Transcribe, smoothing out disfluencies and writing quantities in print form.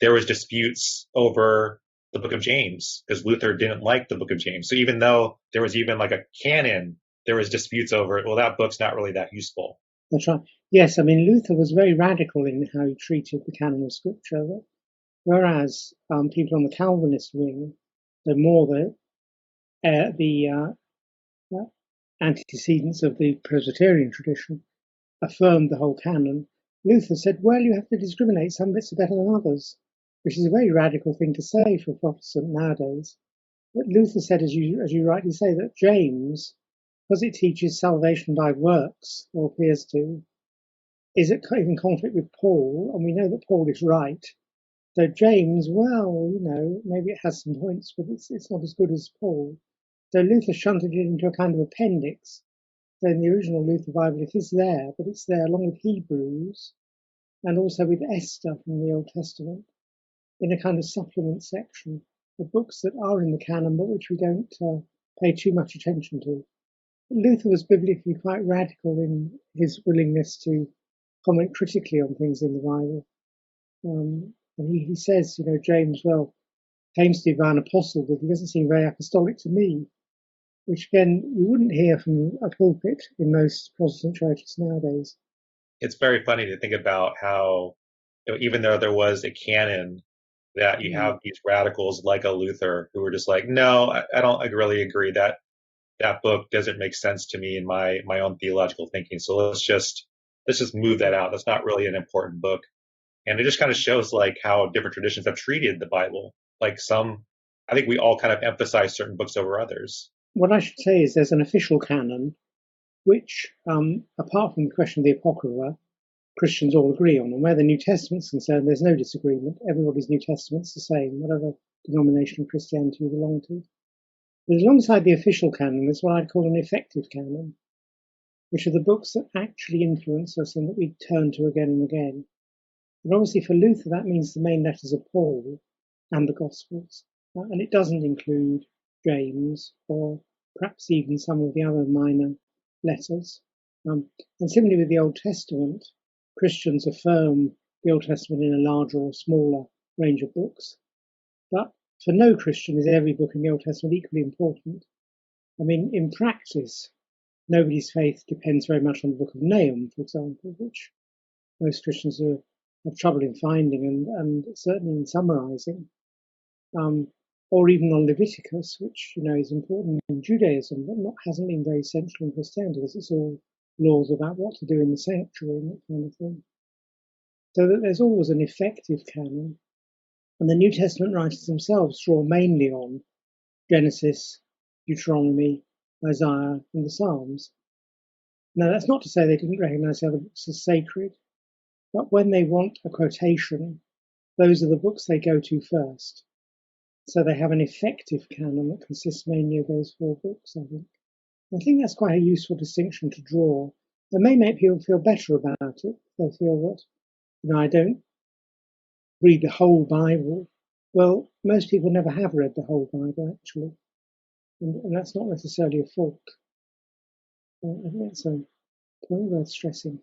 there was disputes over the Book of James because Luther didn't like the Book of James. So even though there was even like a canon, there was disputes over it. Well, that book's not really that useful. That's right. Yes, I mean, Luther was very radical in how he treated the canon of Scripture, whereas people on the Calvinist wing, they're more the antecedents of the Presbyterian tradition, affirmed the whole canon. Luther said, well, you have to discriminate. Some bits are better than others, which is a very radical thing to say for a Protestant nowadays. But Luther said, as you rightly say, that James, because it teaches salvation by works, or appears to, is in conflict with Paul, and we know that Paul is right. So James, well, maybe it has some points, but it's not as good as Paul. So Luther shunted it into a kind of appendix. So in the original Luther Bible, it is there, but it's there along with Hebrews and also with Esther from the Old Testament in a kind of supplement section of books that are in the canon, but which we don't pay too much attention to. Luther was biblically quite radical in his willingness to comment critically on things in the Bible. And he says, James, well, claims to be an apostle, but he doesn't seem very apostolic to me, which again, you wouldn't hear from a pulpit in most Protestant churches nowadays. It's very funny to think about how, even though there was a canon, that you have these radicals like a Luther who were just like, no, I don't really agree that book doesn't make sense to me in my own theological thinking. So let's just move that out. That's not really an important book. And it just kind of shows like how different traditions have treated the Bible. Like I think we all kind of emphasize certain books over others. What I should say is there's an official canon, which, apart from the question of the Apocrypha, Christians all agree on. And where the New Testament's concerned, there's no disagreement. Everybody's New Testament's the same, whatever denomination of Christianity you belong to. But alongside the official canon, there's what I'd call an effective canon, which are the books that actually influence us and that we turn to again and again. And obviously for Luther, that means the main letters of Paul and the Gospels. And it doesn't include James or perhaps even some of the other minor letters. And similarly with the Old Testament, Christians affirm the Old Testament in a larger or smaller range of books. But for no Christian is every book in the Old Testament equally important. I mean, in practice, nobody's faith depends very much on the Book of Nahum, for example, which most Christians have trouble in finding and certainly in summarizing. Or even on Leviticus, which is important in Judaism, but hasn't been very central in Christianity, because it's all laws about what to do in the sanctuary and that kind of thing. So that there's always an effective canon, and the New Testament writers themselves draw mainly on Genesis, Deuteronomy, Isaiah, and the Psalms. Now, that's not to say they didn't recognize the other books as sacred, but when they want a quotation, those are the books they go to first. So they have an effective canon that consists mainly of those four books, I think. I think that's quite a useful distinction to draw. It may make people feel better about it. They feel that, I don't read the whole Bible. Well, most people never have read the whole Bible, actually. And that's not necessarily a fault. I think that's a point worth stressing.